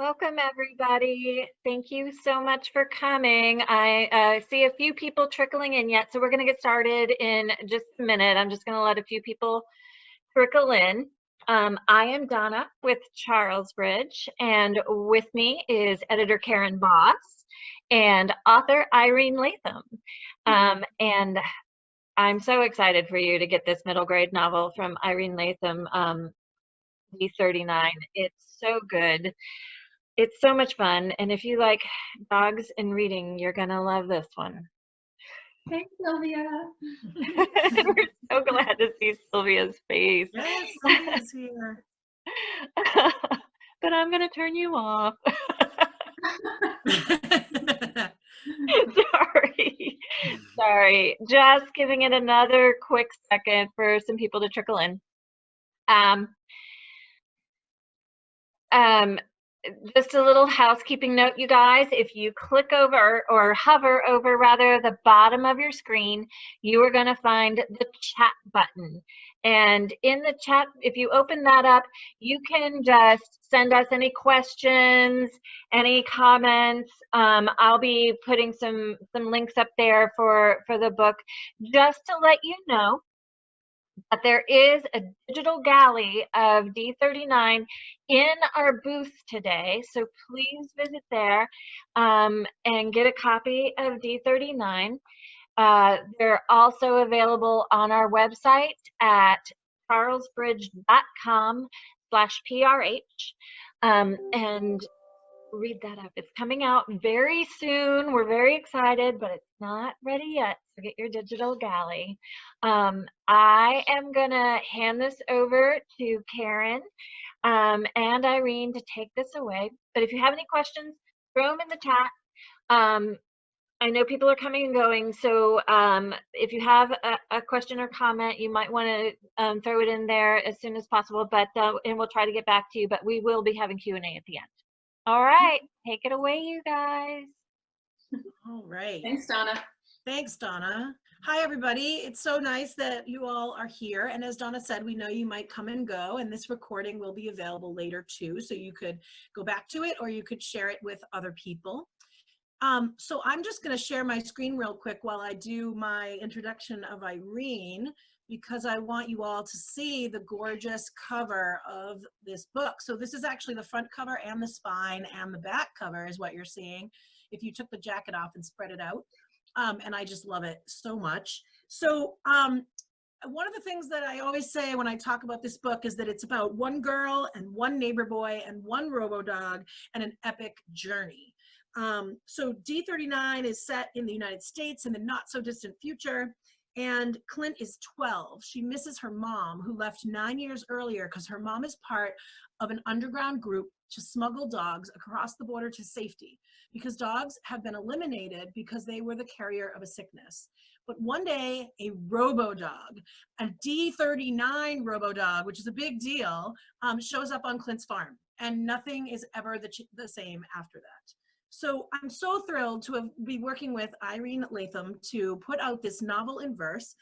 Welcome, everybody. Thank you so much for coming. I see a few people trickling in yet, so we're going to get started in just a minute. I'm just going to let a few people trickle in. I am Donna with Charles Bridge, and with me is editor Karen Boss and author Irene Latham. And I'm so excited for you to get this middle grade novel from Irene Latham, D39. It's so good. It's so much fun, and if you like dogs and reading, you're gonna love this one. Hey, Sylvia. We're so glad to see Sylvia's face. Yes, Sylvia's here. But I'm gonna turn you off. Sorry. Just giving it another quick second for some people to trickle in. Just a little housekeeping note, you guys. If you click over or hover over rather the bottom of your screen, you are going to find the chat button. And in the chat, if you open that up, you can just send us any questions, any comments. I'll be putting some links up there for the book, just to let you know that there is a digital galley of D39 in our booth today, so please visit there and get a copy of D39. They're also available on our website at charlesbridge.com/PRH, and read that up. It's coming out very soon. We're very excited, but it's not ready yet, so get your digital galley. I am gonna hand this over to Karen and Irene to take this away, but if you have any questions, throw them in the chat. I know people are coming and going, so if you have a question or comment, you might want to throw it in there as soon as possible, but and we'll try to get back to you, but we will be having Q&A at the end. All right, take it away, you guys. All right. Thanks, Donna. Thanks, Donna. Hi, everybody. It's so nice that you all are here. And as Donna said, we know you might come and go, and this recording will be available later too, so you could go back to it or you could share it with other people. So I'm just going to share my screen real quick while I do my introduction of Irene, because I want you all to see the gorgeous cover of this book. So this is actually the front cover and the spine, and the back cover is what you're seeing if you took the jacket off and spread it out. And I just love it so much. So one of the things that I always say when I talk about this book is that it's about one girl and one neighbor boy and one robo dog and an epic journey. So D39 is set in the United States in the not so distant future, and Clint is 12. She misses her mom, who left 9 years earlier because her mom is part of an underground group to smuggle dogs across the border to safety, because dogs have been eliminated because they were the carrier of a sickness. But one day, a robo dog, a D39 robo dog, which is a big deal, shows up on Clint's farm, and nothing is ever the same after that. So I'm so thrilled to be working with Irene Latham to put out this novel in verse.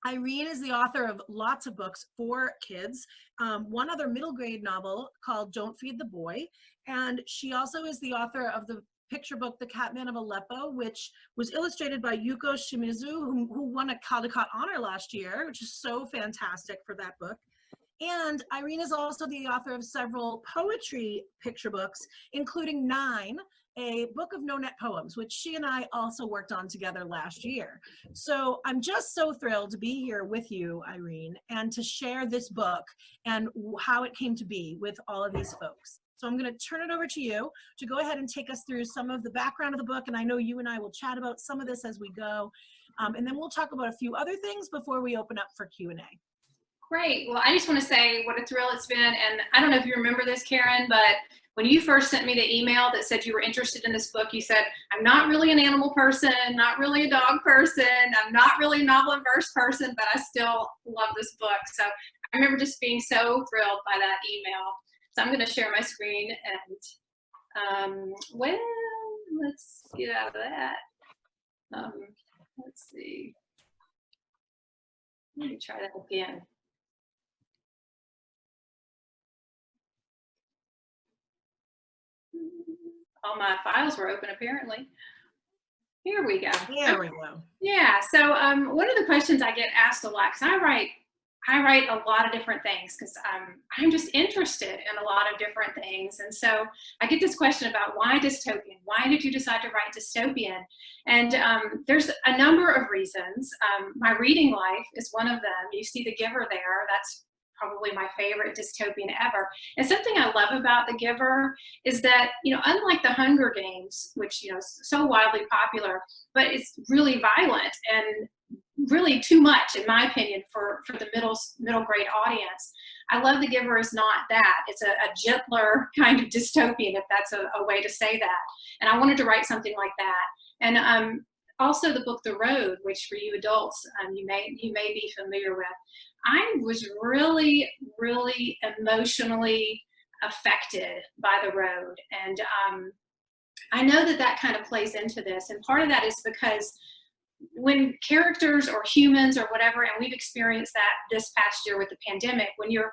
Irene is the author of lots of books for kids, one other middle grade novel called Don't Feed the Boy, and she also is the author of the picture book The Catman of Aleppo, which was illustrated by Yuko Shimizu, who won a Caldecott Honor last year, which is so fantastic for that book. And Irene is also the author of several poetry picture books, including 9, a book of no-net poems, which she and I also worked on together last year. So I'm just so thrilled to be here with you, Irene, and to share this book and how it came to be with all of these folks. So I'm going to turn it over to you to go ahead and take us through some of the background of the book, and I know you and I will chat about some of this as we go, and then we'll talk about a few other things before we open up for Q&A. Great. Well, I just want to say what a thrill it's been. And I don't know if you remember this, Karen, but when you first sent me the email that said you were interested in this book, you said, I'm not really an animal person, not really a dog person, I'm not really a novel and verse person, but I still love this book. So I remember just being so thrilled by that email. So I'm going to share my screen and, well, let's get out of that. Let's see. Let me try that again. all my files were open apparently. Here we go. There we go. Yeah, so one of the questions I get asked a lot, because I write a lot of different things because I'm just interested in a lot of different things. And so I get this question about why dystopian? Why did you decide to write dystopian? And there's a number of reasons. My reading life is one of them. You see The Giver there. That's probably my favorite dystopian ever. And something I love about The Giver is that, you know, unlike The Hunger Games, which, you know, is so widely popular, but it's really violent and really too much, in my opinion, for the middle grade audience. I love The Giver is not that. It's a gentler kind of dystopian, if that's a way to say that. And I wanted to write something like that. And also the book The Road, which for you adults, you may be familiar with. I was really, really emotionally affected by The Road. And I know that kind of plays into this. And part of that is because when characters or humans or whatever, and we've experienced that this past year with the pandemic, when you're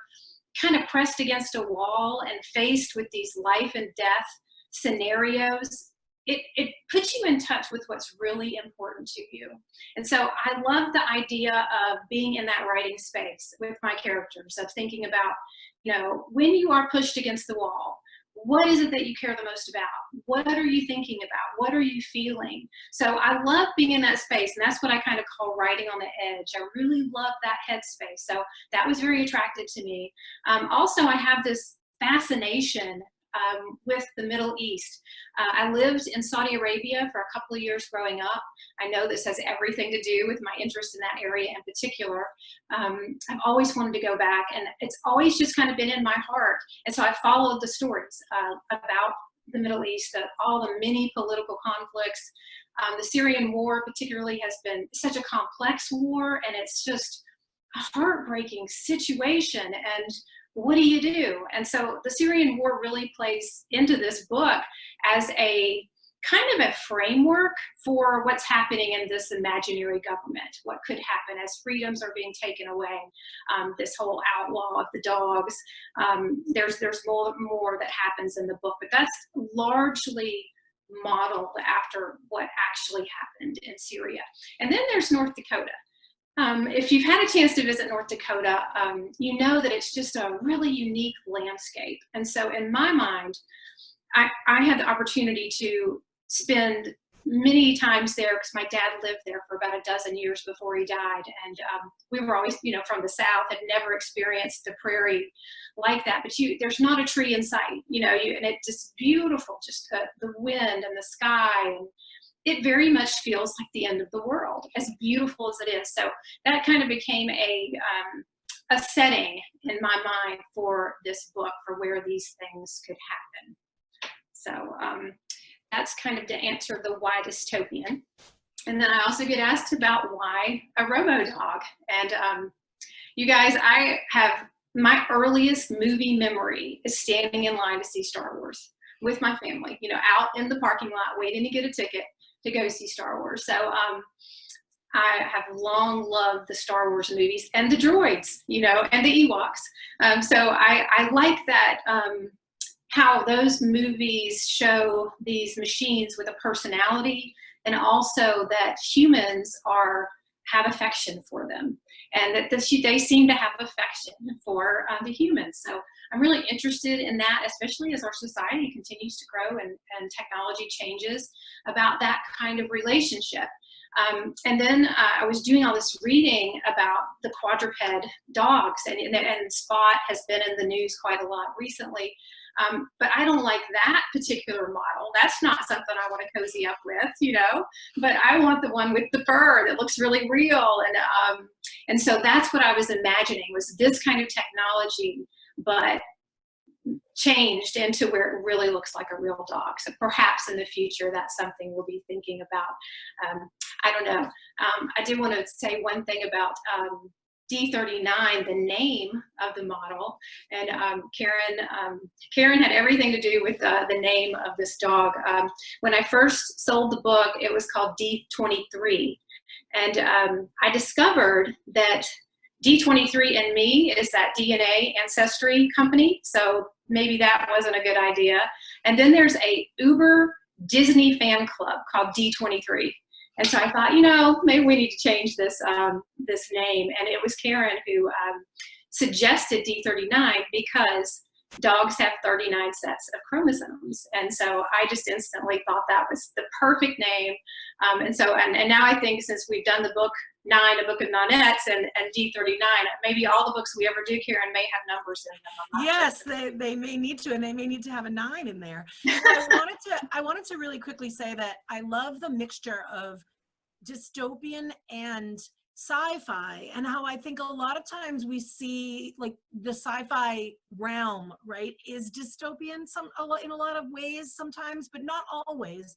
kind of pressed against a wall and faced with these life and death scenarios, it puts you in touch with what's really important to you. And so I love the idea of being in that writing space with my characters, of thinking about, you know, when you are pushed against the wall, what is it that you care the most about? What are you thinking about? What are you feeling? So I love being in that space, and that's what I kind of call writing on the edge. I really love that headspace. So that was very attractive to me. Also, I have this fascination with the Middle East. I lived in Saudi Arabia for a couple of years growing up. I know this has everything to do with my interest in that area in particular. I've always wanted to go back, and it's always just kind of been in my heart. And so I followed the stories about the Middle East, all the many political conflicts. The Syrian war particularly has been such a complex war, and it's just a heartbreaking situation. And what do you do? And so the Syrian war really plays into this book as a kind of a framework for what's happening in this imaginary government, what could happen as freedoms are being taken away, this whole outlaw of the dogs. There's more that happens in the book, but that's largely modeled after what actually happened in Syria. And then there's North Dakota. If you've had a chance to visit North Dakota, you know that it's just a really unique landscape. And so in my mind, I had the opportunity to spend many times there because my dad lived there for about a dozen years before he died. And we were always, you know, from the South, had never experienced the prairie like that. But there's not a tree in sight, you know, and it's just beautiful, just the wind and the sky. And it very much feels like the end of the world, as beautiful as it is. So that kind of became a setting in my mind for this book, for where these things could happen. So that's kind of to answer the why dystopian. And then I also get asked about why a robo dog. And you guys, I have my earliest movie memory is standing in line to see Star Wars with my family, you know, out in the parking lot waiting to get a ticket to go see Star Wars. So I have long loved the Star Wars movies and the droids, you know, and the Ewoks. So I like that, how those movies show these machines with a personality, and also that humans have affection for them, and that they seem to have affection for the humans. So I'm really interested in that, especially as our society continues to grow and technology changes, about that kind of relationship. And then I was doing all this reading about the quadruped dogs, and Spot has been in the news quite a lot recently. But I don't like that particular model. That's not something I want to cozy up with, you know, but I want the one with the fur that looks really real. And so that's what I was imagining, was this kind of technology, but changed into where it really looks like a real dog. So perhaps in the future, that's something we'll be thinking about. I don't know. I did want to say one thing about D39, the name of the model, and Karen had everything to do with the name of this dog. When I first sold the book, it was called D23, and I discovered that D23andMe is that DNA ancestry company, so maybe that wasn't a good idea. And then there's a Uber Disney fan club called D23. And so I thought, maybe we need to change this this name. And it was Karen who suggested D39 because dogs have 39 sets of chromosomes. And so I just instantly thought that was the perfect name. And now I think since we've done the book 9, a book of nonettes, and D39, maybe all the books we ever do, Karen, may have numbers in them. Yes, they may need to, and they may need to have a 9 in there. I wanted to really quickly say that I love the mixture of dystopian and sci-fi, and how I think a lot of times we see like the sci-fi realm, right, is dystopian in a lot of ways sometimes, but not always.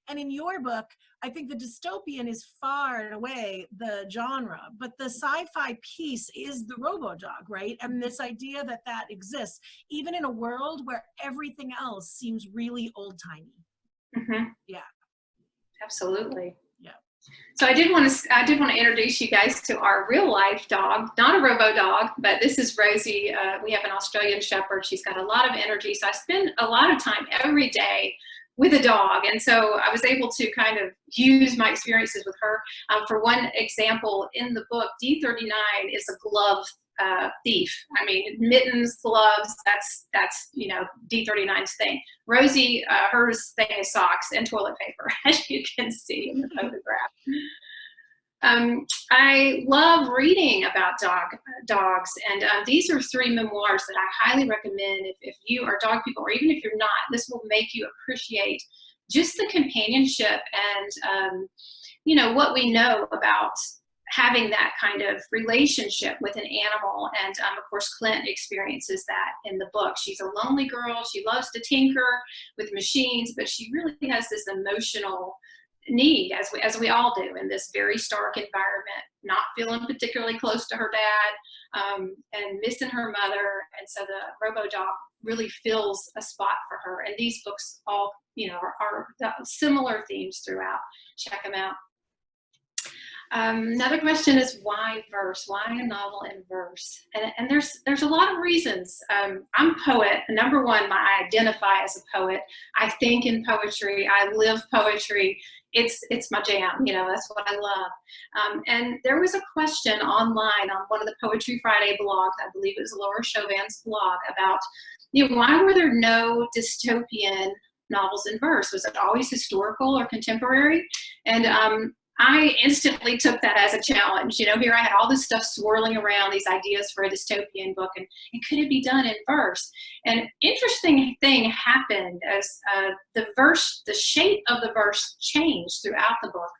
And in your book, I think the dystopian is far and away the genre, but the sci-fi piece is the robo-dog, right? And this idea that exists, even in a world where everything else seems really old-timey. Mm-hmm. Yeah. Absolutely. Yeah. So I did want to introduce you guys to our real life dog, not a robo dog, but this is Rosie. We have an Australian Shepherd. She's got a lot of energy. So I spend a lot of time every day with a dog. And so I was able to kind of use my experiences with her. For one example, in the book, D39 is a glove thief. I mean, mittens, gloves, that's D39's thing. Rosie, hers thing is socks and toilet paper, as you can see in the photograph. I love reading about dogs, and these are 3 memoirs that I highly recommend if you are dog people, or even if you're not. This will make you appreciate just the companionship and what we know about having that kind of relationship with an animal. And of course, Clint experiences that in the book. She's a lonely girl. She loves to tinker with machines, but she really has this emotional need, as we all do, in this very stark environment, not feeling particularly close to her dad, and missing her mother. And so the robo dog really fills a spot for her. And these books all, are similar themes throughout. Check them out. Another question is, why verse? Why a novel in verse? And there's a lot of reasons. I'm a poet. Number one, I identify as a poet. I think in poetry. I live poetry. It's my jam. That's what I love. And there was a question online on one of the Poetry Friday blogs, I believe it was Laura Chauvin's blog, about why were there no dystopian novels in verse? Was it always historical or contemporary? And I instantly took that as a challenge. Here I had all this stuff swirling around, these ideas for a dystopian book, and could it be done in verse? And interesting thing happened as the shape of the verse changed throughout the book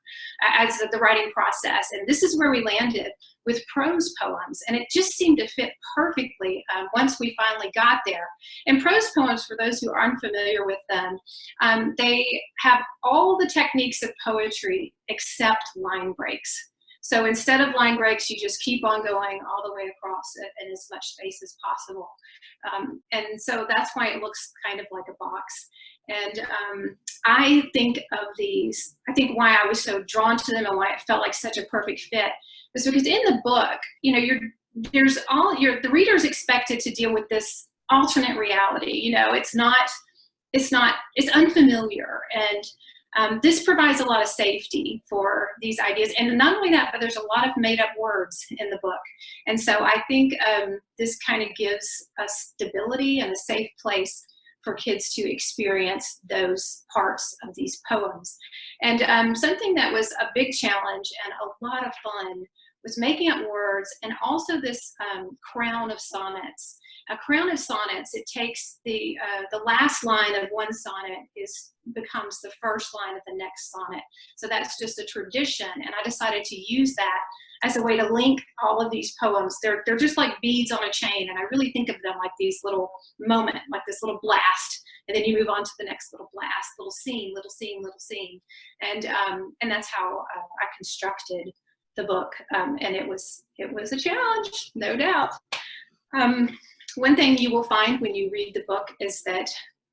as the writing process. And this is where we landed with prose poems. And it just seemed to fit perfectly once we finally got there. And prose poems, for those who are unfamiliar with them, they have all the techniques of poetry except line breaks. So instead of line breaks, you just keep on going all the way across it in as much space as possible. And so that's why it looks kind of like a box. And I think of these, I think why I was so drawn to them and why it felt like such a perfect fit is because in the book, the reader's expected to deal with this alternate reality. It's unfamiliar. And this provides a lot of safety for these ideas. And not only that, but there's a lot of made up words in the book. And so I think this kind of gives us stability and a safe place for kids to experience those parts of these poems. And something that was a big challenge and a lot of fun was making up words, and also this crown of sonnets. A crown of sonnets, it takes the last line of one sonnet becomes the first line of the next sonnet. So that's just a tradition, and I decided to use that as a way to link all of these poems. They're just like beads on a chain, and I really think of them like these little moment, like this little blast, and then you move on to the next little blast, little scene, little scene, little scene. And that's how I constructed the book, and it was a challenge, no doubt. One thing you will find when you read the book is that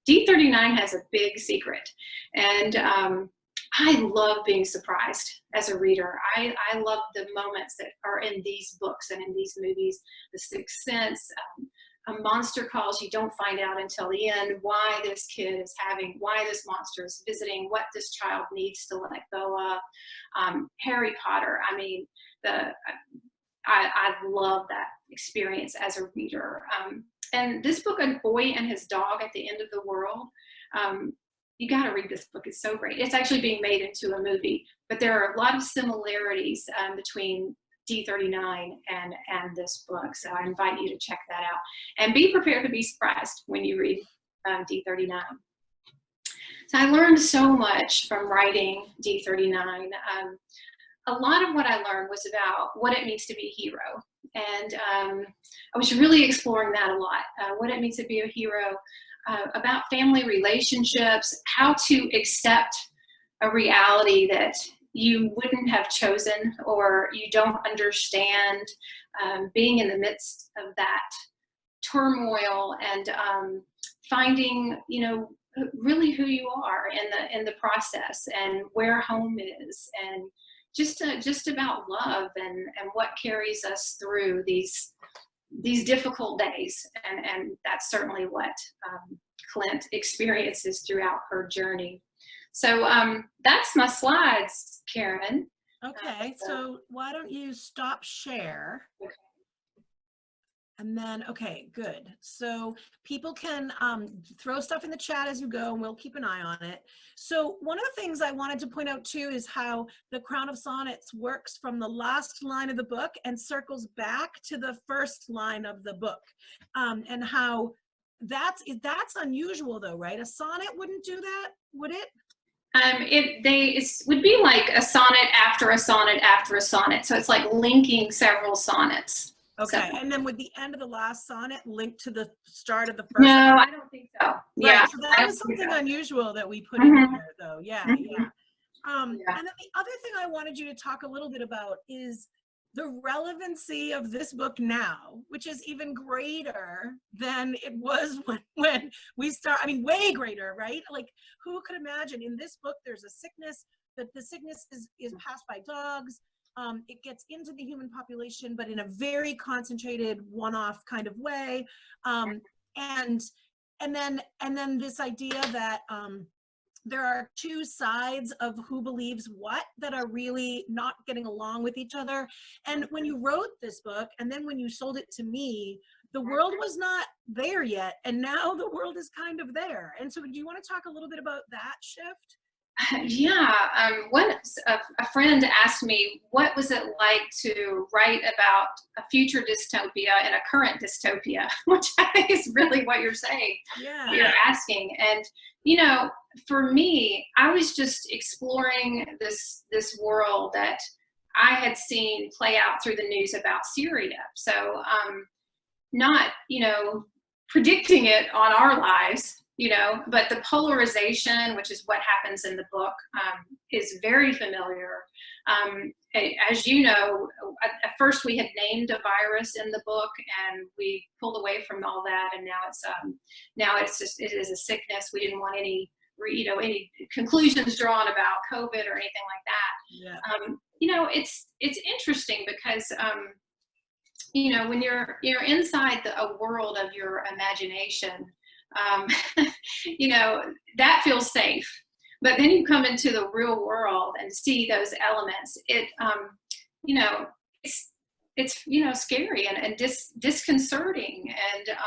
D39 has a big secret, and I love being surprised as a reader. I love the moments that are in these books and in these movies, The Sixth Sense, a monster calls, you don't find out until the end why this kid is why this monster is visiting, what this child needs to let go of. Harry Potter, I mean, I love that experience as a reader. And this book, A Boy and His Dog at the End of the World, you got to read this book. It's so great. It's actually being made into a movie, but there are a lot of similarities between D39 and this book. So I invite you to check that out and be prepared to be surprised when you read D39. So I learned so much from writing D39. A lot of what I learned was about what it means to be a hero. And I was really exploring that a lot, what it means to be a hero, about family relationships, how to accept a reality that you wouldn't have chosen or you don't understand, being in the midst of that turmoil and finding, you know, really who you are in the process and where home is, and just about love and what carries us through these difficult days. And that's certainly what Clint experiences throughout her journey. So that's my slides, Karen. Okay, so why don't you stop share? Okay. And then, okay, good. So people can throw stuff in the chat as you go, and we'll keep an eye on it. So one of the things I wanted to point out too is how the Crown of Sonnets works from the last line of the book and circles back to the first line of the book, and how that's unusual though, right? A sonnet wouldn't do that, would it? It would be like a sonnet after a sonnet after a sonnet. So it's like linking several sonnets. Okay, So, and then would the end of the last sonnet link to the start of the first? no, I don't think so. Right, Yeah, so that was something unusual that we put in there, though. Yeah, yeah. And then the other thing I wanted you to talk a little bit about is the relevancy of this book now, which is even greater than it was when we start. I mean, way greater, right? Like, who could imagine? In this book, there's a sickness, that the sickness is passed by dogs. It gets into the human population, but in a very concentrated, one-off kind of way. And then this idea that there are two sides of who believes what that are really not getting along with each other. And when you wrote this book, and then when you sold it to me, the world was not there yet, and now the world is kind of there. And so, do you want to talk a little bit about that shift? Yeah, a friend asked me, what was it like to write about a future dystopia in a current dystopia, which I think is really what you're saying. Yeah. You're asking. And, you know, for me, I was just exploring this world that I had seen play out through the news about Syria. So not, you know, predicting it on our lives, you know, but the polarization, which is what happens in the book, is very familiar. As you know, at first we had named a virus in the book, and we pulled away from all that, and now it's just, it is a sickness. We didn't want any, you know, any conclusions drawn about COVID or anything like that. Yeah. You know, it's interesting because you know, when you're inside a world of your imagination, you know, that feels safe. But then you come into the real world and see those elements. It, you know, it's you know, scary and disconcerting. And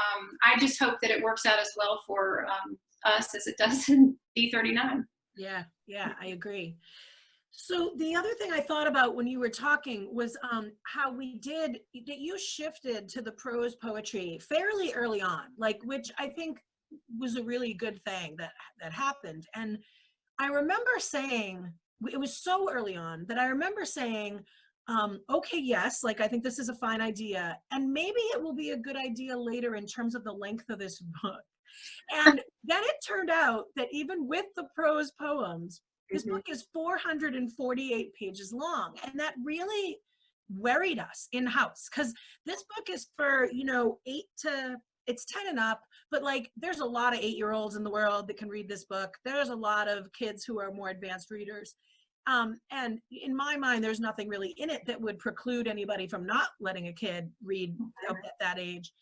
I just hope that it works out as well for us as it does in D39. Yeah, yeah, I agree. So the other thing I thought about when you were talking was how that you shifted to the prose poetry fairly early on, like, which I think was a really good thing that happened. And I remember saying, it was so early on that I remember saying, okay, yes, like, I think this is a fine idea, and maybe it will be a good idea later in terms of the length of this book. And then it turned out that even with the prose poems, this book is 448 pages long, and that really worried us in-house, because this book is for, you know, it's 10 and up, but like, there's a lot of 8-year-olds in the world that can read this book. There's a lot of kids who are more advanced readers. And in my mind, there's nothing really in it that would preclude anybody from not letting a kid read at that age.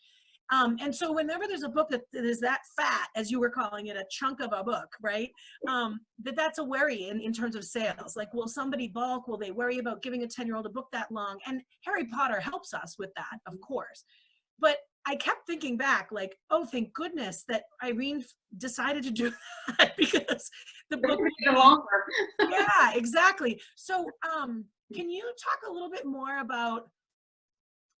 And so whenever there's a book that is that fat, as you were calling it, a chunk of a book, right? That's a worry in terms of sales. Like, will somebody balk? Will they worry about giving a 10-year-old a book that long? And Harry Potter helps us with that, of course. But I kept thinking back, like, oh, thank goodness that Irene decided to do that, because the book is longer. Yeah, exactly. So can you talk a little bit more about,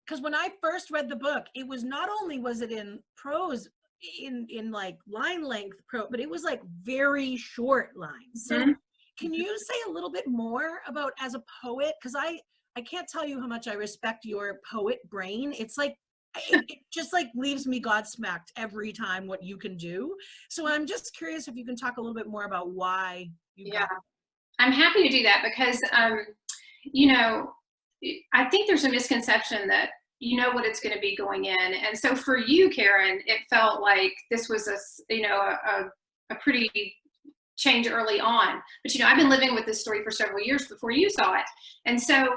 because when I first read the book, it was not only was it in prose, in like line length prose, but it was like very short lines. So can you say a little bit more about, as a poet, because I can't tell you how much I respect your poet brain. It's like, it just like leaves me godsmacked every time what you can do. So I'm just curious if you can talk a little bit more about why you got it. I'm happy to do that, because you know, I think there's a misconception that you know what it's going to be going in. And so for you, Karen, it felt like this was a pretty change early on. But, you know, I've been living with this story for several years before you saw it. And so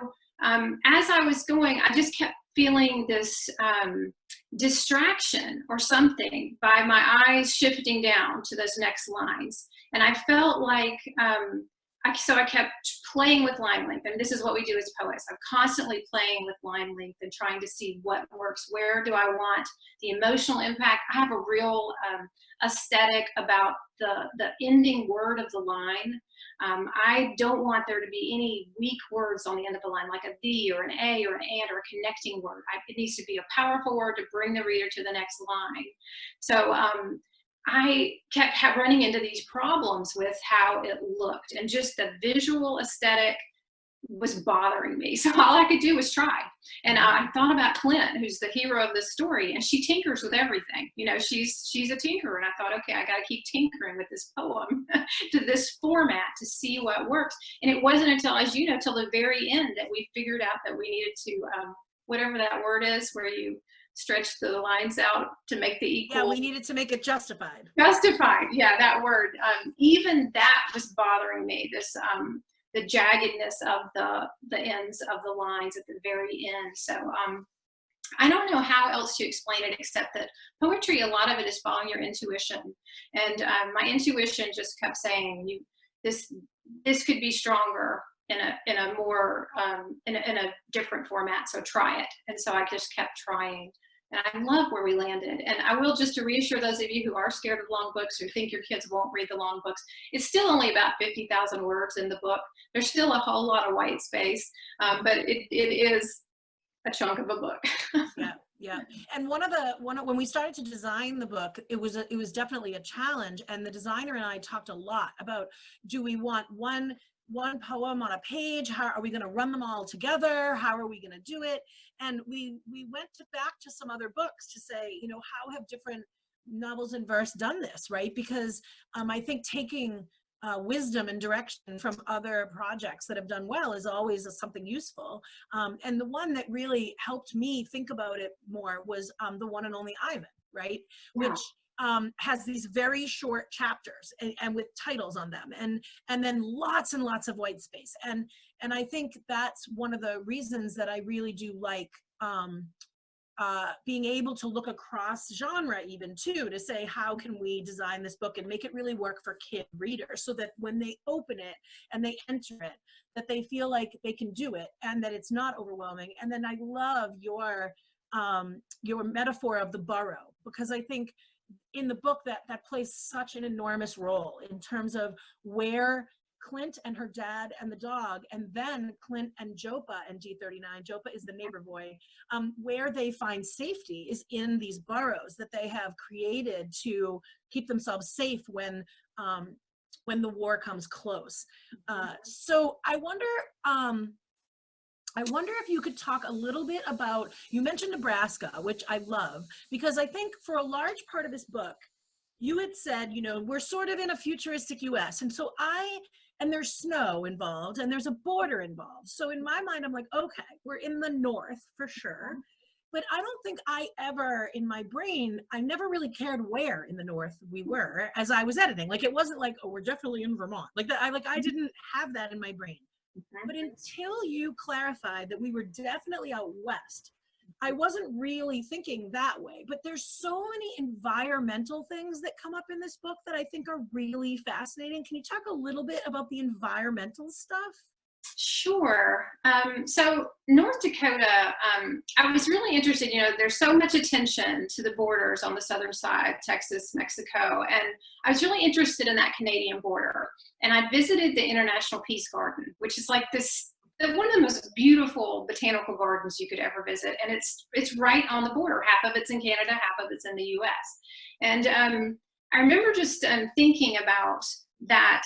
as I was going, I just kept feeling this distraction or something by my eyes shifting down to those next lines. And I felt like, so I kept playing with line length. And this is what we do as poets. I'm constantly playing with line length and trying to see what works. Where do I want the emotional impact? I have a real aesthetic about the ending word of the line. I don't want there to be any weak words on the end of the line, like a the or an a or an and or a connecting word. It needs to be a powerful word to bring the reader to the next line. So I kept running into these problems with how it looked, and just the visual aesthetic was bothering me. So all I could do was try. And I thought about Clint, who's the hero of this story, and she tinkers with everything. You know, she's a tinkerer. And I thought, okay, I got to keep tinkering with this poem to this format to see what works. And it wasn't until, as you know, till the very end that we figured out that we needed to, whatever that word is, where you stretch the lines out to make the equal. Yeah, we needed to make it justified. Justified, yeah, that word. Even that was bothering me, this the jaggedness of the ends of the lines at the very end. So I don't know how else to explain it, except that poetry, a lot of it is following your intuition. And my intuition just kept saying, this could be stronger in a more in a different format, so try it. And so I just kept trying. And I love where we landed. And I will, just to reassure those of you who are scared of long books or think your kids won't read the long books, it's still only about 50,000 words in the book. There's still a whole lot of white space, but it is a chunk of a book. Yeah. And when we started to design the book, it was definitely a challenge. And the designer and I talked a lot about, do we want one poem on a page? How are we going to run them all together? How are we going to do it? And we went back to some other books to say, you know, how have different novels in verse done this, right? Because I think taking wisdom and direction from other projects that have done well is always something useful. And the one that really helped me think about it more was the one and only Ivan, right? Yeah. Which has these very short chapters and with titles on them, and then lots and lots of white space. And I think that's one of the reasons that I really do like being able to look across genre even too, to say, how can we design this book and make it really work for kid readers, so that when they open it and they enter it, that they feel like they can do it and that it's not overwhelming. And then I love your metaphor of the burrow, because I think in the book that plays such an enormous role in terms of where Clint and her dad and the dog, and then Clint and Jopa and D39, Jopa is the neighbor boy, where they find safety is in these burrows that they have created to keep themselves safe when the war comes close. So I wonder if you could talk a little bit about, you mentioned Nebraska, which I love, because I think for a large part of this book, you had said, you know, we're sort of in a futuristic US. And so and there's snow involved and there's a border involved. So in my mind, I'm like, okay, we're in the North for sure. But I don't think I ever, in my brain, I never really cared where in the North we were as I was editing. Like, it wasn't like, oh, we're definitely in Vermont. Like that, I didn't have that in my brain. But until you clarified that we were definitely out west, I wasn't really thinking that way, but there's so many environmental things that come up in this book that I think are really fascinating. Can you talk a little bit about the environmental stuff? Sure. So North Dakota, I was really interested, there's so much attention to the borders on the southern side, Texas, Mexico, and I was really interested in that Canadian border. And I visited the International Peace Garden, which is like one of the most beautiful botanical gardens you could ever visit. And it's right on the border. Half of it's in Canada, half of it's in the US. And I remember just thinking about that,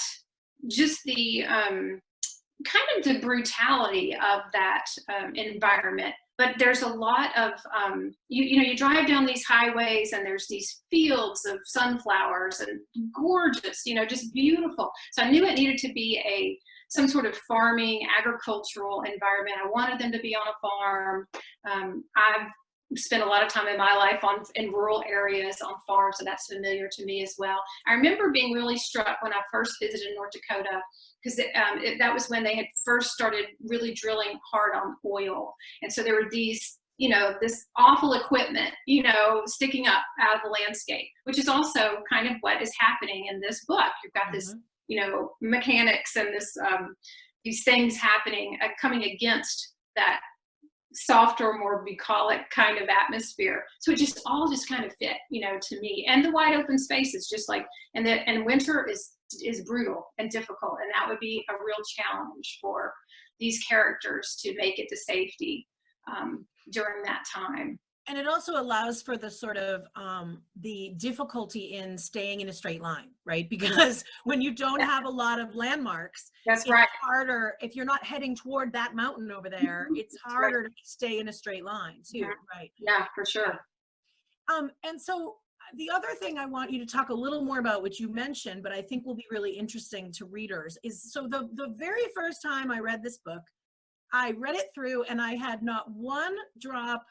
just the kind of the brutality of that environment. But there's a lot of, you drive down these highways and there's these fields of sunflowers and gorgeous, just beautiful. So I knew it needed to be some sort of farming, agricultural environment. I wanted them to be on a farm. I've spent a lot of time in my life in rural areas on farms, so that's familiar to me as well. I remember being really struck when I first visited North Dakota, because that was when they had first started really drilling hard on oil. And so there were these, this awful equipment, sticking up out of the landscape, which is also kind of what is happening in this book. You've got this, mechanics and these things happening, coming against that softer, more bucolic kind of atmosphere. So it all kind of fit, to me. And the wide open spaces, just like, and winter is brutal and difficult, and that would be a real challenge for these characters to make it to safety during that time. And it also allows for the sort of the difficulty in staying in a straight line, right? Because when you don't have a lot of landmarks, that's right. It's harder if you're not heading toward that mountain over there. It's harder to stay in a straight line too, right? Yeah, for sure. And so the other thing I want you to talk a little more about, which you mentioned, but I think will be really interesting to readers, is so the very first time I read this book, I read it through and I had not one drop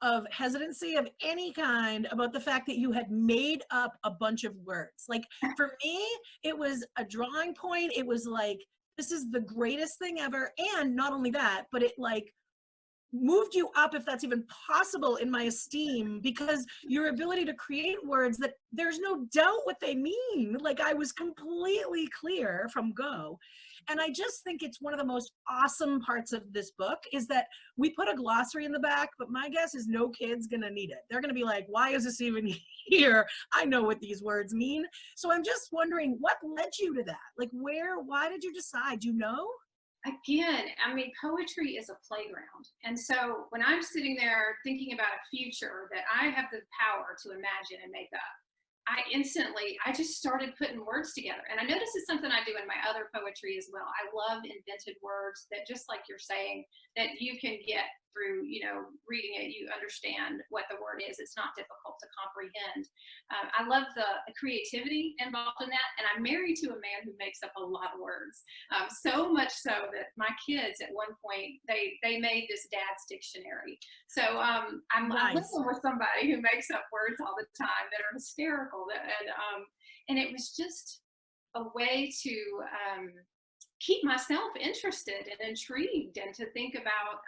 of hesitancy of any kind about the fact that you had made up a bunch of words. Like, for me, it was a drawing point. It was like, this is the greatest thing ever. And not only that, but it like moved you up, if that's even possible, in my esteem, because your ability to create words that there's no doubt what they mean. Like, I was completely clear from go. And I just think it's one of the most awesome parts of this book is that we put a glossary in the back, but my guess is no kid's gonna need it. They're gonna be like, why is this even here? I know what these words mean. So I'm just wondering, what led you to that? Like, why did you decide, Again, poetry is a playground. And so when I'm sitting there thinking about a future that I have the power to imagine and make up, I just started putting words together. And I know this is something I do in my other poetry as well. I love invented words that, just like you're saying, that you can get through, reading it, you understand what the word is. It's not difficult to comprehend. I love the creativity involved in that. And I'm married to a man who makes up a lot of words. So much so that my kids at one point, they made this dad's dictionary. So I'm living with somebody who makes up words all the time that are hysterical. And it was just a way to keep myself interested and intrigued, and to think about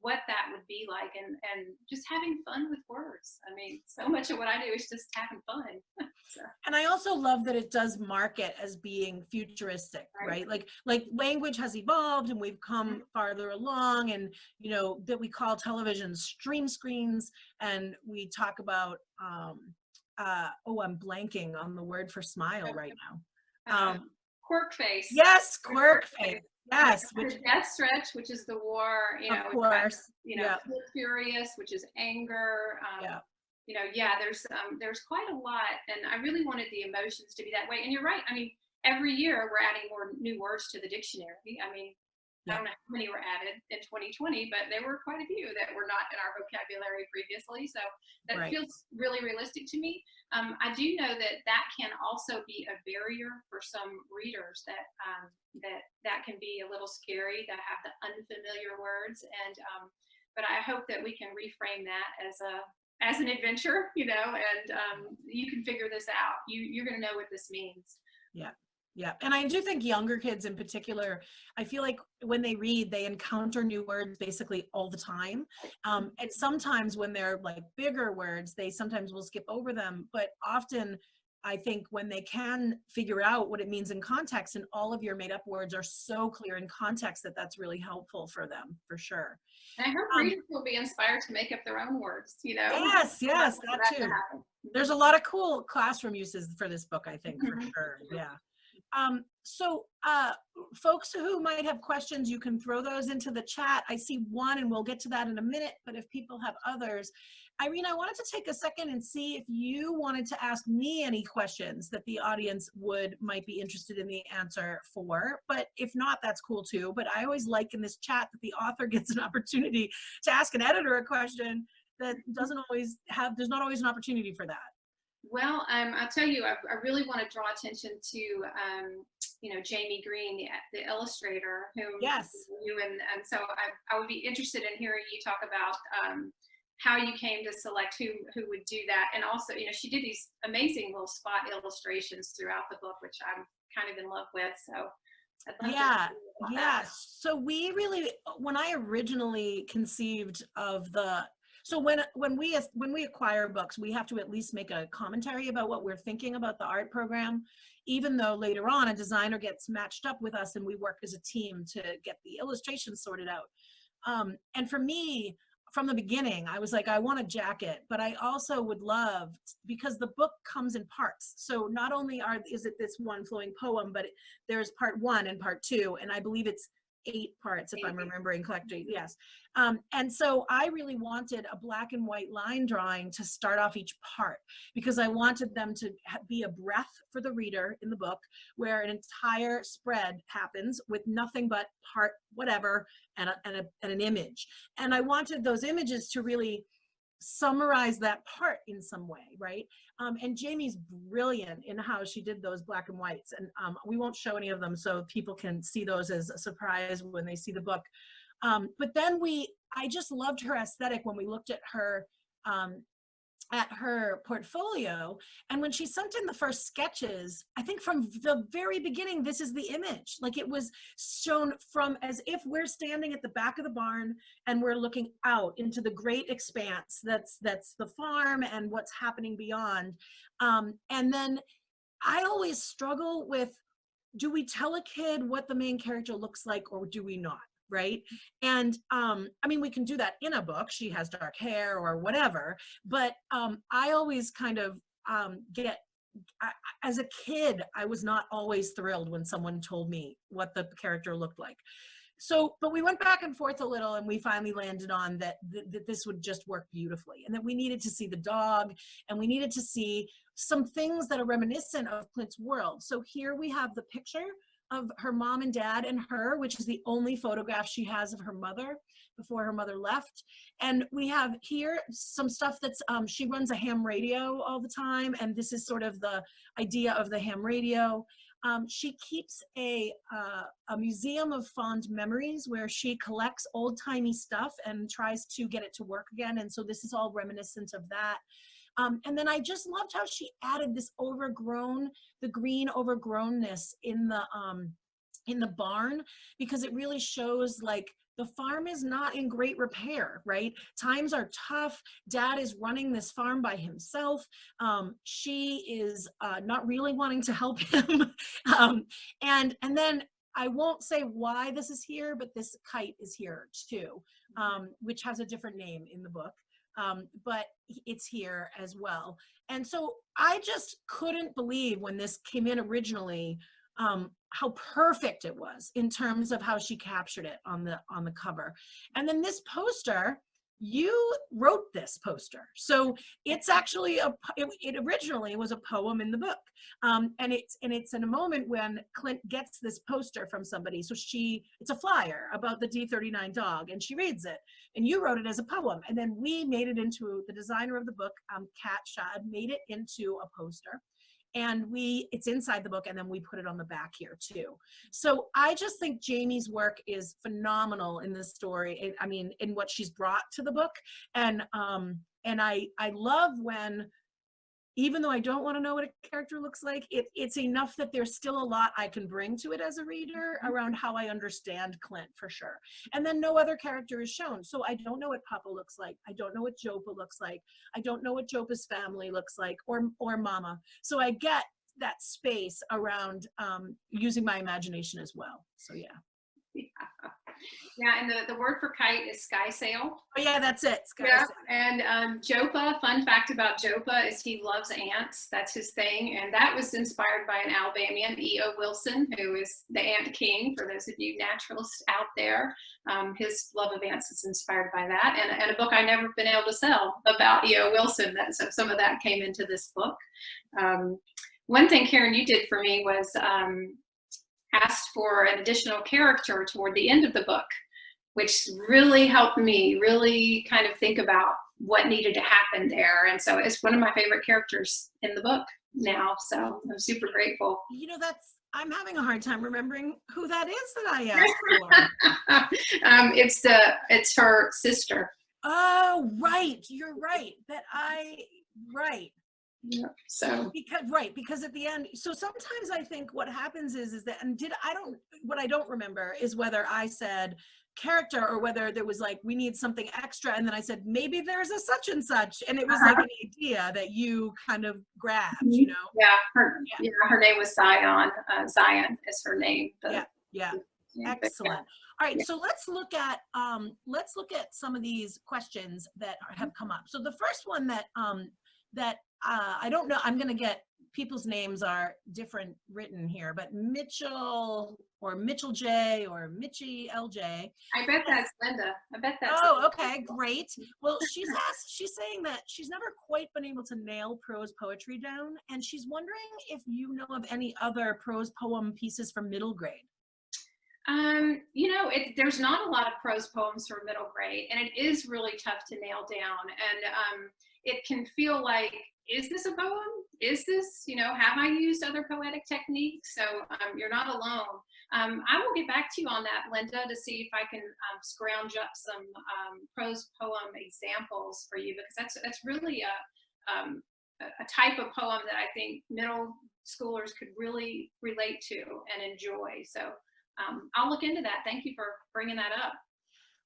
what that would be like, and just having fun with words. So much of what I do is just having fun. So. And I also love that it does mark it as being futuristic, right? Like language has evolved and we've come farther along, and that we call television stream screens, and we talk about I'm blanking on the word for smile right now. Quirk face. Yes, quirk face. Yes, which death stretch, which is the war. Of course. Furious, which is anger. There's quite a lot, and I really wanted the emotions to be that way. And you're right. Every year we're adding more new words to the dictionary. I don't know how many were added in 2020, but there were quite a few that were not in our vocabulary previously. So that feels really realistic to me. I do know that can also be a barrier for some readers, that can be a little scary, to have the unfamiliar words. And but I hope that we can reframe that as an adventure, and you can figure this out. You're going to know what this means. Yeah. Yeah. And I do think younger kids in particular, I feel like when they read, they encounter new words basically all the time. And sometimes when they're like bigger words, they sometimes will skip over them. But often I think when they can figure out what it means in context, and all of your made up words are so clear in context, that that's really helpful for them, for sure. And I hope readers will be inspired to make up their own words, you know? Yes, yes, that too. There's a lot of cool classroom uses for this book, I think, for sure. Yeah. So folks who might have questions, you can throw those into the chat. I see one, and we'll get to that in a minute, but if people have others, Irene, I wanted to take a second and see if you wanted to ask me any questions that the audience might be interested in the answer for, but if not, that's cool too. But I always like in this chat that the author gets an opportunity to ask an editor a question that there's not always an opportunity for that. Well, I'll tell you, I really want to draw attention to, you know, Jamie Green, the illustrator, whom yes, you and so I would be interested in hearing you talk about how you came to select who would do that, and also, you know, she did these amazing little spot illustrations throughout the book, which I'm kind of in love with. So I'd love to that. So we really, when I originally conceived of so when we acquire books, we have to at least make a commentary about what we're thinking about the art program, even though later on a designer gets matched up with us and we work as a team to get the illustrations sorted out. And for me, from the beginning, I was like, I want a jacket, but I also would love, because the book comes in parts. So not only is it this one flowing poem, but there's part 1 and part 2, and I believe it's 8 parts, if I'm remembering correctly. Yes. And so I really wanted a black and white line drawing to start off each part, because I wanted them to be a breath for the reader in the book, where an entire spread happens with nothing but part whatever and an image. And I wanted those images to really summarize that part in some way, right? And Jamie's brilliant in how she did those black and whites, and we won't show any of them so people can see those as a surprise when they see the book. But then I just loved her aesthetic when we looked at her portfolio, and when she sent in the first sketches, I think from the very beginning, this is the image. Like, it was shown from as if we're standing at the back of the barn and we're looking out into the great expanse that's the farm and what's happening beyond. And then I always struggle with, do we tell a kid what the main character looks like or do we not? Right. And I mean, we can do that in a book. She has dark hair or whatever. But I always kind of as a kid, I was not always thrilled when someone told me what the character looked like. So, but we went back and forth a little, and we finally landed on that this would just work beautifully, and that we needed to see the dog, and we needed to see some things that are reminiscent of Clint's world. So here we have the picture of her mom and dad and her, which is the only photograph she has of her mother before her mother left. And we have here some stuff that's, she runs a ham radio all the time, and this is sort of the idea of the ham radio. She keeps a museum of fond memories where she collects old-timey stuff and tries to get it to work again, and so this is all reminiscent of that. And then I just loved how she added this the green overgrownness in the barn, because it really shows like the farm is not in great repair, right? Times are tough. Dad is running this farm by himself. She is not really wanting to help him. And then I won't say why this is here, but this kite is here too, which has a different name in the book. But it's here as well. And so I just couldn't believe when this came in originally, how perfect it was in terms of how she captured it on the cover. And then this poster, you wrote this poster. So it's actually it originally was a poem in the book. And it's in a moment when Clint gets this poster from somebody. So it's a flyer about the D39 dog, and she reads it, and you wrote it as a poem. And then we made it into, the designer of the book, Kat Shad, made it into a poster. And it's inside the book, and then we put it on the back here too. So I just think Jamie's work is phenomenal in this story. I mean, in what she's brought to the book. And I love when even though I don't want to know what a character looks like, it's enough that there's still a lot I can bring to it as a reader around how I understand Clint, for sure. And then no other character is shown. So I don't know what Papa looks like. I don't know what Jopa looks like. I don't know what Jopa's family looks like, or Mama. So I get that space around using my imagination as well. So yeah. Yeah, and the word for kite is sky sail. Oh yeah, that's it. Yeah, and Jopa, fun fact about Jopa is he loves ants. That's his thing. And that was inspired by an Alabamian, E.O. Wilson, who is the ant king, for those of you naturalists out there. His love of ants is inspired by that. And a book I've never been able to sell about E.O. Wilson. So some of that came into this book. One thing, Karen, you did for me was asked for an additional character toward the end of the book, which really helped me really kind of think about what needed to happen there. And so it's one of my favorite characters in the book now. So I'm super grateful. You know, I'm having a hard time remembering who that is that I asked for. It's her sister. Oh, right. You're right. Right. Yeah. So because at the end, so sometimes I think what happens is that, and what I don't remember is whether I said character or whether there was like, we need something extra, and then I said maybe there's a such and such, and it was like an idea that you kind of grabbed, you know. Yeah, her name was Zion. Zion is her name. Yeah. Excellent. All right, so let's look at some of these questions that have come up. So the first one that I don't know, I'm going to get, people's names are different written here, but Mitchell or Mitchell J or Mitchie LJ. I bet that's Linda. I bet that's. Oh, okay, great. Well, she's saying that she's never quite been able to nail prose poetry down, and she's wondering if you know of any other prose poem pieces from middle grade. You know, there's not a lot of prose poems for middle grade, and it is really tough to nail down. And it can feel like, is this a poem? Is this, you know, have I used other poetic techniques? So you're not alone. I will get back to you on that, Linda, to see if I can scrounge up some prose poem examples for you, because that's really a type of poem that I think middle schoolers could really relate to and enjoy. So I'll look into that. Thank you for bringing that up.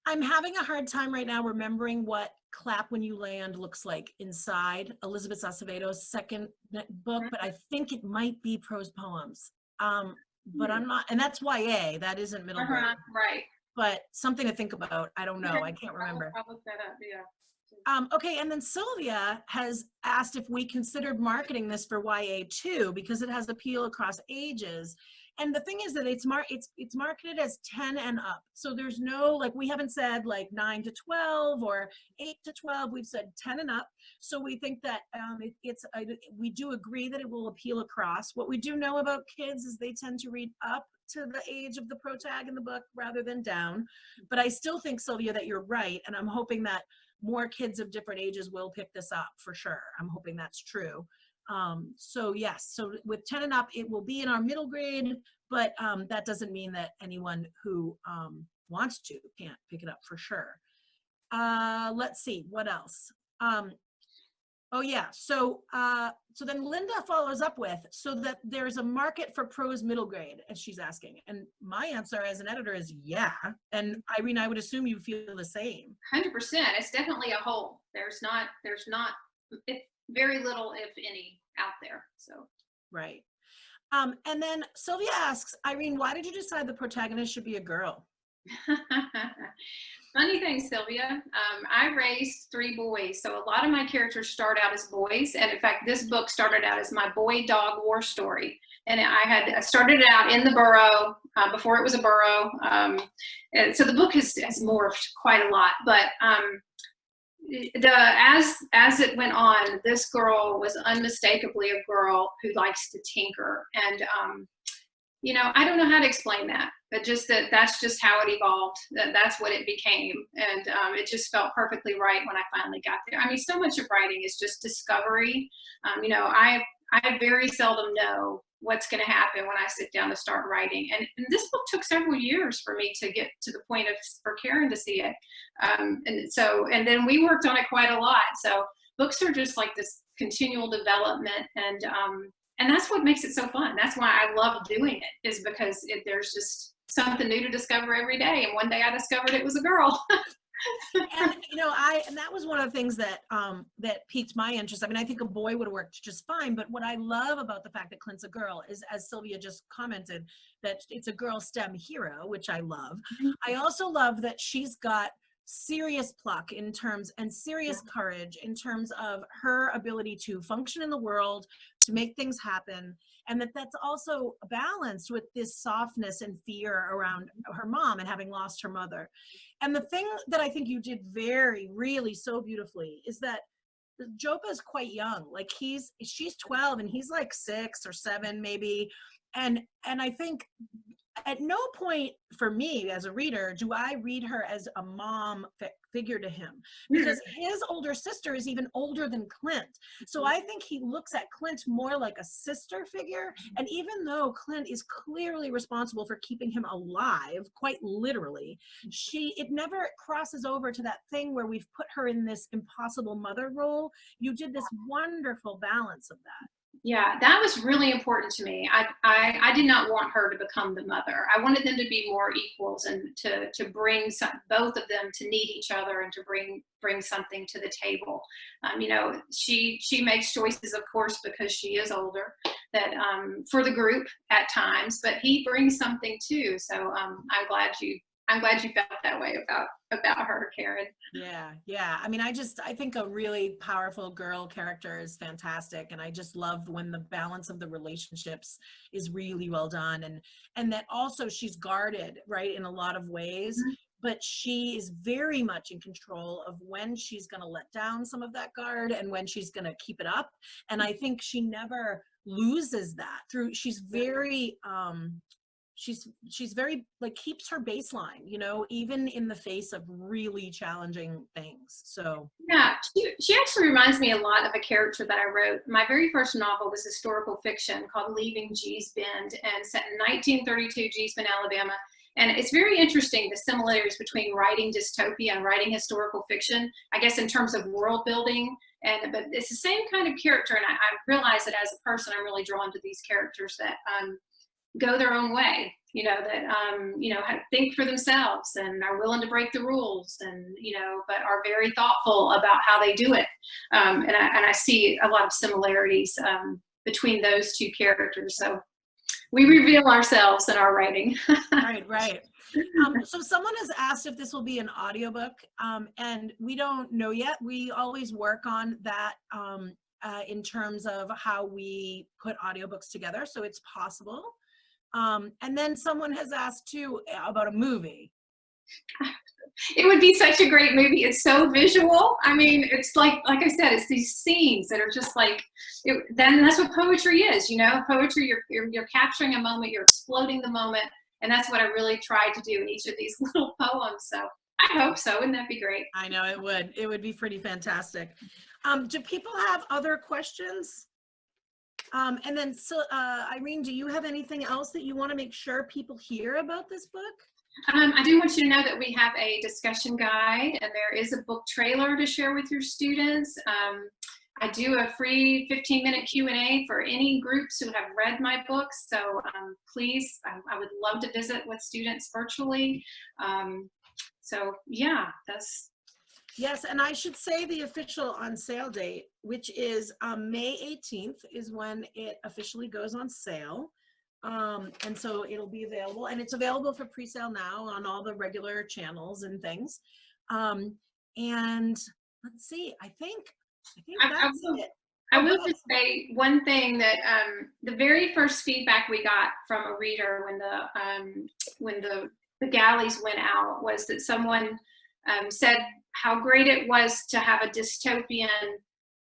I'm having a hard time right now remembering what Clap When You Land looks like inside Elizabeth Aceveto's second book, but I think it might be prose poems. But I'm not, and that's YA, that isn't middle grade. Right. But something to think about. I don't know. I can't remember. I'll look that up, yeah. Okay, and then Sylvia has asked if we considered marketing this for YA too, because it has appeal across ages. And the thing is that it's marketed as 10 and up. So there's no, like, we haven't said like 9 to 12 or 8 to 12. We've said 10 and up. So we think that we do agree that it will appeal across. What we do know about kids is they tend to read up to the age of the protag in the book rather than down. But I still think, Sylvia, that you're right. And I'm hoping that more kids of different ages will pick this up for sure. I'm hoping that's true. So yes, so with 10 and up, it will be in our middle grade, but that doesn't mean that anyone who wants to can't pick it up for sure. Let's see, what else? Oh yeah, so then Linda follows up with, so that there's a market for prose middle grade, as she's asking. And my answer as an editor is yeah. And Irene, I would assume you feel the same. 100%, it's definitely a hole. There's not, very little, if any, out there, so. Right. And then Sylvia asks, Irene, why did you decide the protagonist should be a girl? Funny thing, Sylvia, I raised 3 boys, so a lot of my characters start out as boys, and in fact, this book started out as my boy-dog war story, and I started it out in the burrow, before it was a burrow, and so the book has morphed quite a lot, but as it went on, this girl was unmistakably a girl who likes to tinker, and you know, I don't know how to explain that, but just that's just how it evolved. That's what it became, and it just felt perfectly right when I finally got there. I mean, so much of writing is just discovery. You know, I very seldom know what's going to happen when I sit down to start writing, and this book took several years for me to get to the point for Karen to see it, and then we worked on it quite a lot. So books are just like this continual development, and that's what makes it so fun. That's why I love doing it, is because there's just something new to discover every day. And one day I discovered it was a girl. And and that was one of the things that that piqued my interest. I mean, I think a boy would have worked just fine, but what I love about the fact that Clint's a girl is, as Sylvia just commented, that it's a girl STEM hero, which I love. I also love that she's got serious pluck in terms, and serious courage in terms of her ability to function in the world, to make things happen, and that's also balanced with this softness and fear around her mom and having lost her mother. And the thing that I think you did really so beautifully is that Jopa is quite young. Like she's 12 and he's like 6 or 7 maybe. And I think at no point for me as a reader do I read her as a mom figure to him, because his older sister is even older than Clint. So I think he looks at Clint more like a sister figure. And even though Clint is clearly responsible for keeping him alive, quite literally, it never crosses over to that thing where we've put her in this impossible mother role. You did this wonderful balance of that. Yeah, that was really important to me. I did not want her to become the mother. I wanted them to be more equals, and to bring both of them to need each other and to bring something to the table. She makes choices, of course, because she is older, that for the group at times, but he brings something too. So I'm glad you felt that way about her, Karen. Yeah. I mean, I think a really powerful girl character is fantastic. And I just love when the balance of the relationships is really well done. And that also she's guarded, right, in a lot of ways, but she is very much in control of when she's going to let down some of that guard and when she's going to keep it up. And I think she never loses that she's very, she's very, like, keeps her baseline, even in the face of really challenging things. So yeah, she actually reminds me a lot of a character that I wrote. My very first novel was historical fiction called Leaving Gee's Bend, and set in 1932 Gee's Bend, Alabama. And it's very interesting, the similarities between writing dystopia and writing historical fiction, I guess, in terms of world building. But it's the same kind of character, and I realize that as a person, I'm really drawn to these characters that go their own way, that think for themselves and are willing to break the rules, and but are very thoughtful about how they do it. And I see a lot of similarities between those two characters. So we reveal ourselves in our writing. Right. So someone has asked if this will be an audiobook, and we don't know yet. We always work on that in terms of how we put audiobooks together, so it's possible. And then someone has asked too about a movie. It would be such a great movie. It's so visual. I mean, it's like I said, it's these scenes that are just like, then that's what poetry is, Poetry, you're capturing a moment, you're exploding the moment, and that's what I really tried to do in each of these little poems. So I hope so. Wouldn't that be great? I know it would. It would be pretty fantastic. Do people have other questions? And then, so, Irene, do you have anything else that you want to make sure people hear about this book? I do want you to know that we have a discussion guide, and there is a book trailer to share with your students. I do a free 15-minute Q&A for any groups who have read my book. So please, I would love to visit with students virtually. So yeah, that's... Yes, and I should say the official on sale date, which is May 18th, is when it officially goes on sale. And so it'll be available, and it's available for pre-sale now on all the regular channels and things. And let's see, I think that's it. I will just say one thing, that the very first feedback we got from a reader when the galleys went out was that someone said how great it was to have a dystopian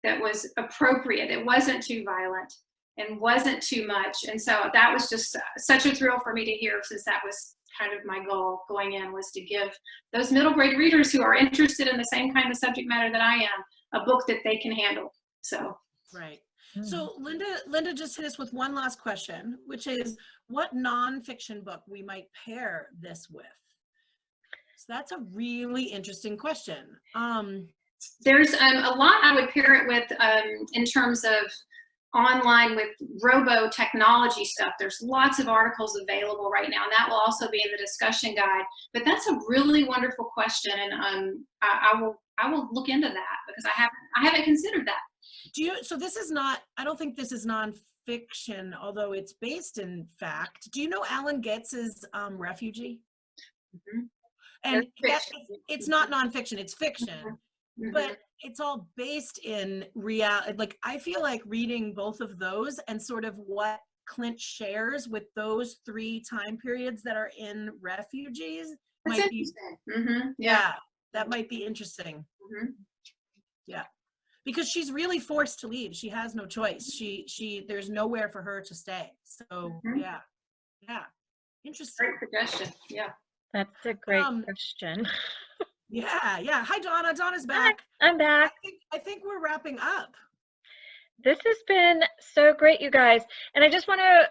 that was appropriate. It wasn't too violent and wasn't too much. And so that was just such a thrill for me to hear, since that was kind of my goal going in, was to give those middle grade readers who are interested in the same kind of subject matter that I am a book that they can handle. So right. So Linda just hit us with one last question, which is what nonfiction book we might pair this with. So that's a really interesting question. There's a lot I would pair it with in terms of online with Robo Technology stuff. There's lots of articles available right now, and that will also be in the discussion guide. But that's a really wonderful question, and I will look into that because I haven't considered that. So this is not, I don't think this is nonfiction, although it's based in fact. Do you know Alan Getz's Refugee? Mm-hmm. And it's not nonfiction, it's fiction. Mm-hmm. But it's all based in reality. Like, I feel like reading both of those and sort of what Clint shares with those 3 time periods that are in Refugees might be, yeah, that might be interesting. Mm-hmm. Yeah, because she's really forced to leave. She has no choice. There's nowhere for her to stay. So yeah, interesting. Great suggestion. Yeah, that's a great question. Yeah. Hi, Donna. Donna's back. Hi, I'm back. I think we're wrapping up. This has been so great, you guys. And I just want to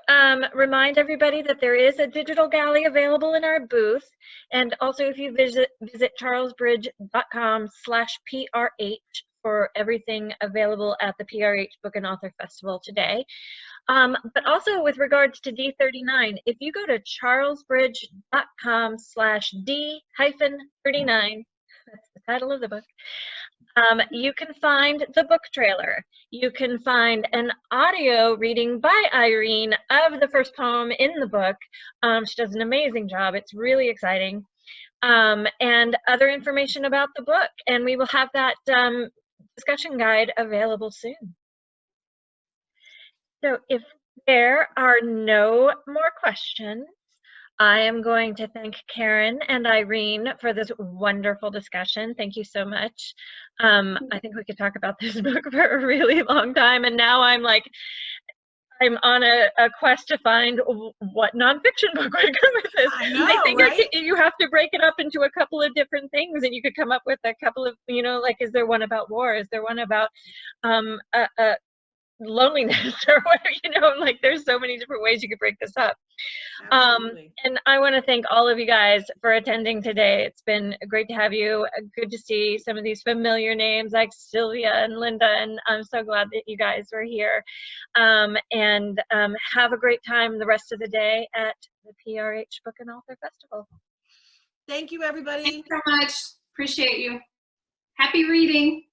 remind everybody that there is a digital galley available in our booth. And also, if you visit charlesbridge.com/PRH for everything available at the PRH Book and Author Festival today. But also with regards to D39, if you go to charlesbridge.com/D-39, that's the title of the book, you can find the book trailer. You can find an audio reading by Irene of the first poem in the book. She does an amazing job. It's really exciting. And other information about the book. And we will have that discussion guide available soon. So if there are no more questions, I am going to thank Karen and Irene for this wonderful discussion. Thank you so much. I think we could talk about this book for a really long time, and now I'm on a quest to find what nonfiction book would go with this. I know, I think right? you have to break it up into a couple of different things, and you could come up with a couple of, like, is there one about war? Is there one about loneliness or whatever, like there's so many different ways you could break this up. Absolutely. And I want to thank all of you guys for attending today. It's been great to have you. Good to see some of these familiar names like Sylvia and Linda, and I'm so glad that you guys were here. And have a great time the rest of the day at the PRH Book and Author Festival. Thank you, everybody. Thanks so much. Appreciate you. Happy reading.